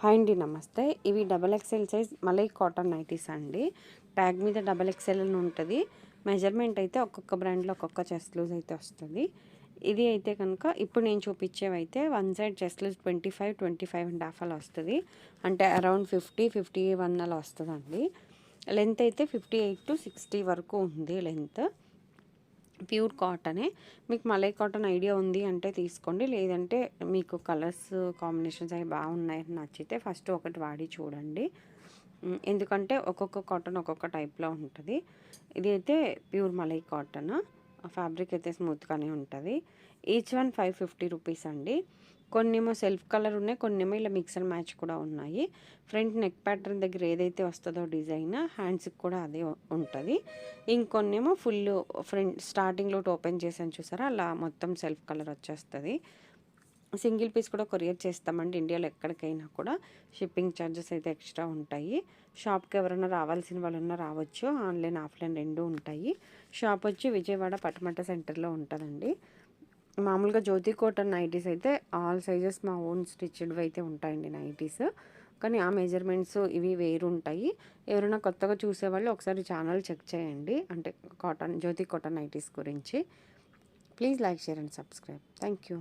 Hi అండి, నమస్తే. ఇవి double XL size malai cotton nighties అండి. ట్యాగ్ మీద డబల్ ఎక్స్ఎల్ అని ఉంటుంది. మెజర్మెంట్ అయితే ఒక్కొక్క బ్రాండ్లో ఒక్కొక్క చెస్ట్ లూజ్ అయితే వస్తుంది. ఇది అయితే కనుక ఇప్పుడు నేను చూపించేవి అయితే వన్ సైడ్ చెస్ట్ లూజ్ 25 అలా వస్తుంది. అంటే అరౌండ్ 50-51 అలా వస్తుందండి. లెంత్ అయితే 58 to 60 వరకు ఉంది లెంత్. ప్యూర్ కాటనే. మీకు మలై కాటన్ ఐడియా ఉంది అంటే తీసుకోండి, లేదంటే మీకు కలర్స్ కాంబినేషన్స్ అవి బాగున్నాయని నచ్చితే ఫస్ట్ ఒకటి వాడి చూడండి. ఎందుకంటే ఒక్కొక్క కాటన్ ఒక్కొక్క టైప్లో ఉంటుంది. ఇది అయితే ప్యూర్ మలై కాటన్. ఫ్యాబ్రిక్ అయితే స్మూత్గానే ఉంటుంది. ఈచ్ వన్ 550 రూపీస్ అండి. కొన్నేమో సెల్ఫ్ కలర్ ఉన్నాయి, కొన్నేమో ఇలా మిక్స్ అండ్ మ్యాచ్ కూడా ఉన్నాయి. ఫ్రంట్ నెక్ ప్యాటర్న్ దగ్గర ఏదైతే వస్తుందో డిజైన్, హ్యాండ్స్కి కూడా అదే ఉంటుంది. ఇంకొన్నేమో ఫుల్ ఫ్రంట్ స్టార్టింగ్లో ఓపెన్ చేసాను చూసారా, అలా మొత్తం సెల్ఫ్ కలర్ వచ్చేస్తుంది. సింగిల్ పీస్ కూడా కొరియర్ చేస్తామండి ఇండియాలో ఎక్కడికైనా కూడా. షిప్పింగ్ ఛార్జెస్ అయితే ఎక్స్ట్రా ఉంటాయి. షాప్కి ఎవరైనా రావాల్సిన వాళ్ళన్నా రావచ్చు, ఆన్లైన్ ఆఫ్లైన్ రెండూ ఉంటాయి. షాప్ వచ్చి విజయవాడ పటమట సెంటర్లో ఉంటుందండి. మామూలుగా జ్యోతి కాటన్ నైటీస్ అయితే ఆల్ సైజెస్ మా ఓన్ స్టిచ్డ్ అయితే ఉంటాయండి నైటీస్. కానీ ఆ మెజర్మెంట్స్ ఇవి వేరు ఉంటాయి. ఎవరైనా కొత్తగా చూసేవాళ్ళు ఒకసారి ఛానల్ చెక్ చేయండి, అంటే జ్యోతి కాటన్ నైటీస్ గురించి. Please like, share and subscribe. Thank you.